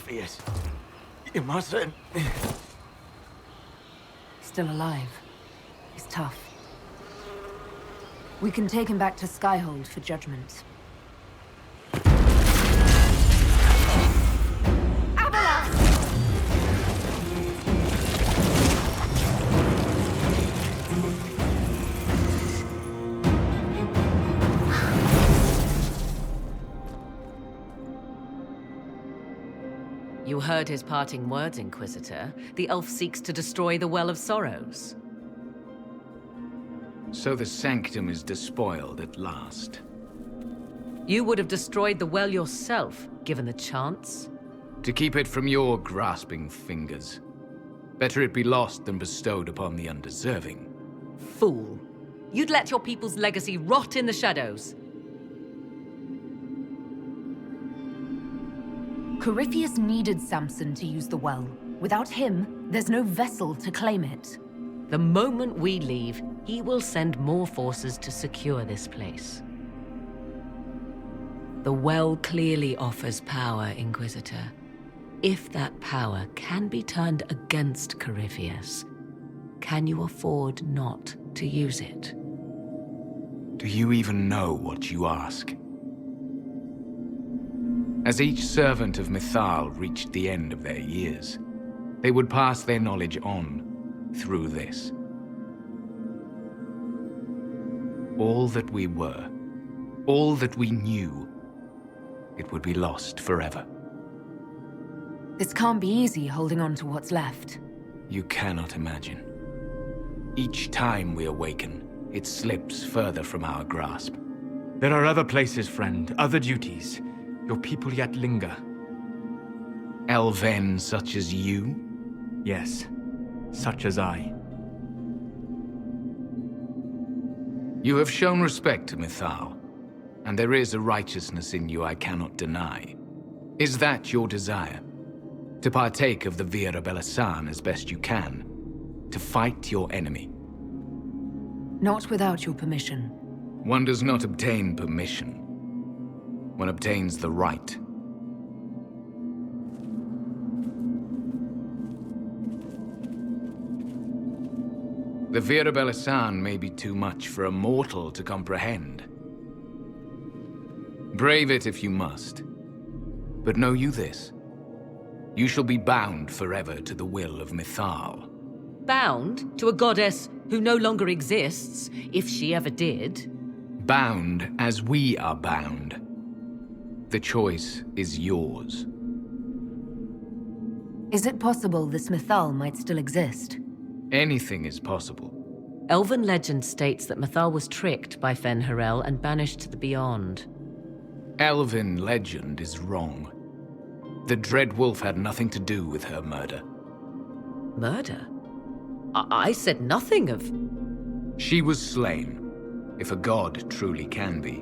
Corypheus. You mustn't. Still alive. He's tough. We can take him back to Skyhold for judgment. You heard his parting words, Inquisitor. The elf seeks to destroy the Well of Sorrows. So the Sanctum is despoiled at last. You would have destroyed the well yourself, given the chance. To keep it from your grasping fingers. Better it be lost than bestowed upon the undeserving. Fool. You'd let your people's legacy rot in the shadows. Corypheus needed Samson to use the well. Without him, there's no vessel to claim it. The moment we leave, he will send more forces to secure this place. The well clearly offers power, Inquisitor. If that power can be turned against Corypheus, can you afford not to use it? Do you even know what you ask? As each servant of Mythal reached the end of their years, they would pass their knowledge on through this. All that we were, all that we knew, it would be lost forever. This can't be easy, holding on to what's left. You cannot imagine. Each time we awaken, it slips further from our grasp. There are other places, friend, other duties. Your people yet linger. Elven such as you? Yes, such as I. You have shown respect to Mythal, and there is a righteousness in you I cannot deny. Is that your desire? To partake of the Vira Belasan as best you can? To fight your enemy? Not without your permission. One does not obtain permission. One obtains the right. The Vira Belasan may be too much for a mortal to comprehend. Brave it if you must. But know you this. You shall be bound forever to the will of Mythal. Bound to a goddess who no longer exists, if she ever did. Bound as we are bound. The choice is yours. Is it possible this Mythal might still exist? Anything is possible. Elven legend states that Mythal was tricked by Fen-Harel and banished to the Beyond. Elven legend is wrong. The Dreadwolf had nothing to do with her murder. Murder? I said nothing of... She was slain, if a god truly can be.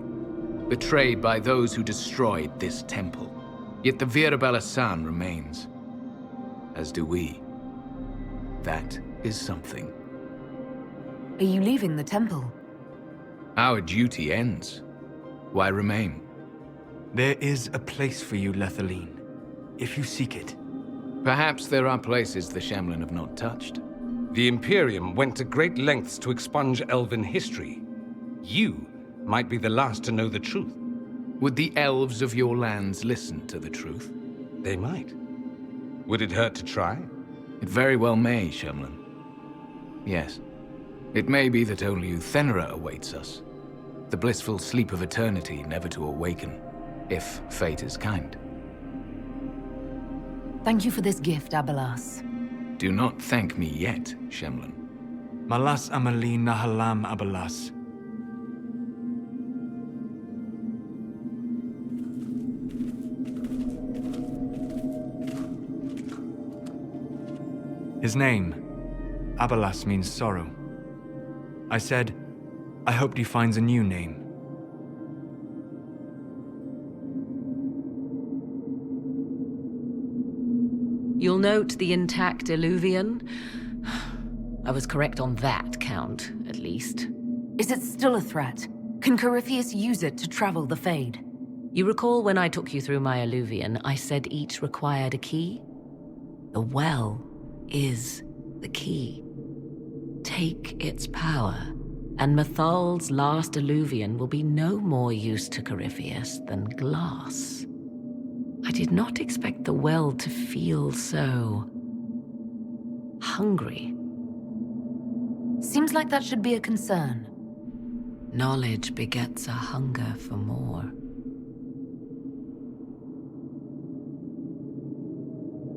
Betrayed by those who destroyed this temple. Yet the Vira Belasan remains. As do we. That is something. Are you leaving the temple? Our duty ends. Why remain? There is a place for you, Lethaline, if you seek it. Perhaps there are places the Shemlin have not touched. The Imperium went to great lengths to expunge Elven history. You might be the last to know the truth. Would the elves of your lands listen to the truth? They might. Would it hurt to try? It very well may, Shemlin. Yes. It may be that only Uthenera awaits us. The blissful sleep of eternity, never to awaken, if fate is kind. Thank you for this gift, Abelas. Do not thank me yet, Shemlin. Malas Amalin Nahalam Abelas. His name, Abelas, means sorrow. I said, I hoped he finds a new name. You'll note the intact Illuvian. I was correct on that count, at least. Is it still a threat? Can Corypheus use it to travel the Fade? You recall when I took you through my Alluvian, I said each required a key? The well is the key. Take its power, and Mythal's last Alluvian will be no more use to Corypheus than glass. I did not expect the well to feel so hungry. Seems like that should be a concern. Knowledge begets a hunger for more.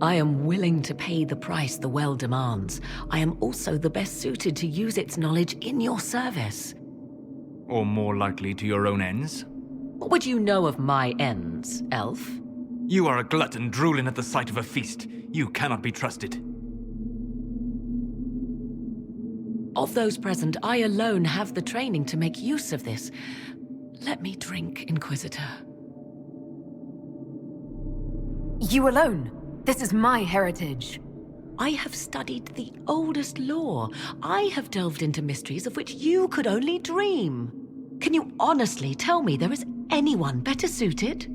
I am willing to pay the price the well demands. I am also the best suited to use its knowledge in your service. Or more likely to your own ends? What would you know of my ends, elf? You are a glutton drooling at the sight of a feast. You cannot be trusted. Of those present, I alone have the training to make use of this. Let me drink, Inquisitor. You alone? This is my heritage. I have studied the oldest lore. I have delved into mysteries of which you could only dream. Can you honestly tell me there is anyone better suited?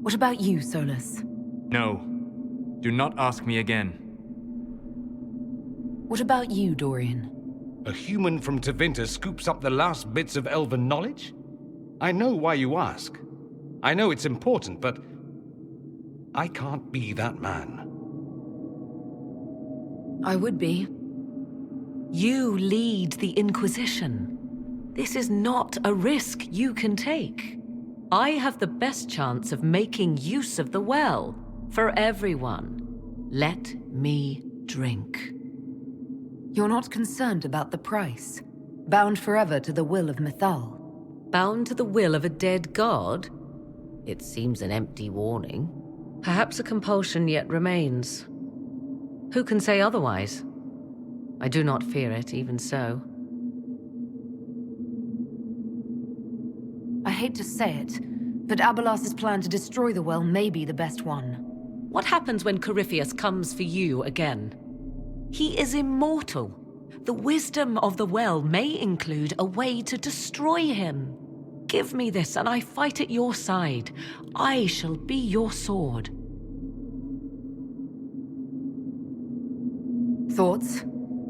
What about you, Solus? No. Do not ask me again. What about you, Dorian? A human from Tevinter scoops up the last bits of elven knowledge? I know why you ask. I know it's important, but I can't be that man. I would be. You lead the Inquisition. This is not a risk you can take. I have the best chance of making use of the well for everyone. Let me drink. You're not concerned about the price? Bound forever to the will of Mythal? Bound to the will of a dead god? It seems an empty warning. Perhaps a compulsion yet remains. Who can say otherwise? I do not fear it, even so. I hate to say it, but Abelas's plan to destroy the well may be the best one. What happens when Corypheus comes for you again? He is immortal. The wisdom of the well may include a way to destroy him. Give me this, and I fight at your side. I shall be your sword. Thoughts?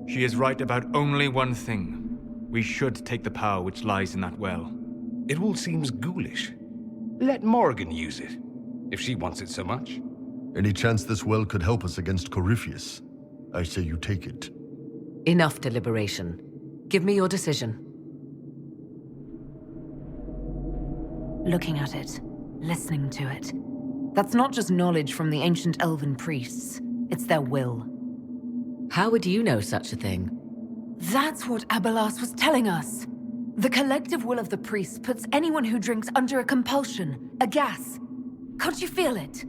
She is right about only one thing. We should take the power which lies in that well. It all seems ghoulish. Let Morrigan use it, if she wants it so much. Any chance this well could help us against Corypheus? I say you take it. Enough deliberation. Give me your decision. Looking at it, listening to it. That's not just knowledge from the ancient elven priests. It's their will. How would you know such a thing? That's what Abelas was telling us. The collective will of the priests puts anyone who drinks under a compulsion, a gas. Can't you feel it?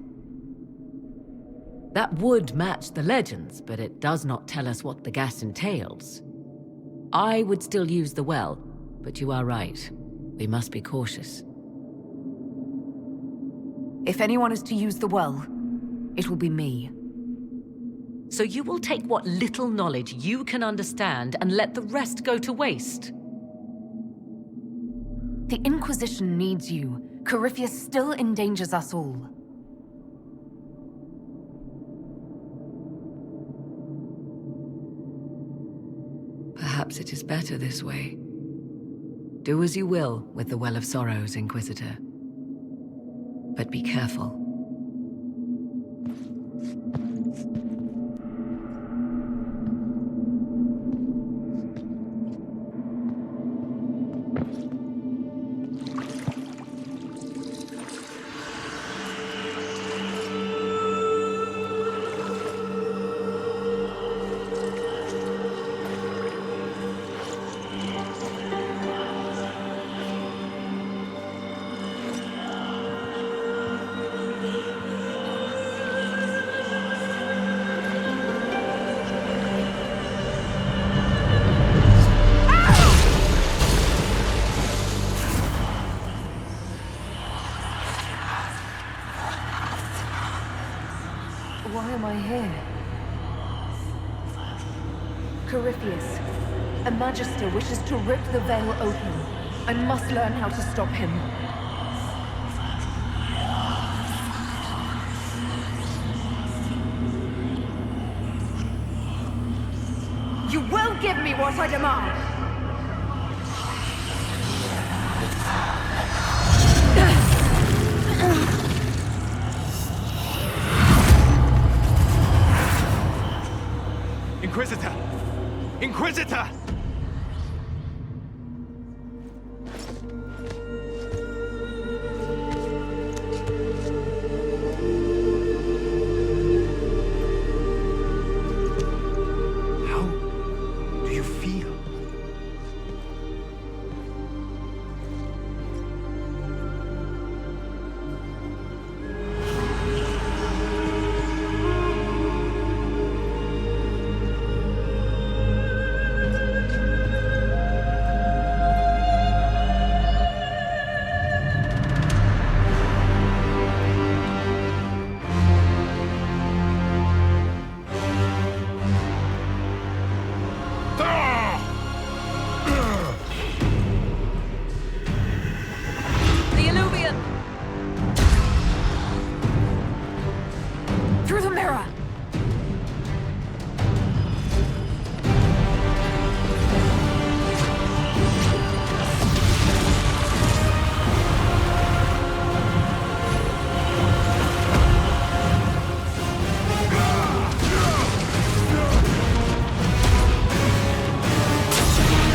That would match the legends, but it does not tell us what the gas entails. I would still use the well, but you are right. We must be cautious. If anyone is to use the well, it will be me. So you will take what little knowledge you can understand and let the rest go to waste? The Inquisition needs you. Corypheus still endangers us all. Perhaps it is better this way. Do as you will with the Well of Sorrows, Inquisitor. But be careful. Why am I here? Corypheus, a Magister wishes to rip the veil open. I must learn how to stop him. You will give me what I demand! Inquisitor! Inquisitor! How do you feel? The Illuvian! Through the mirror!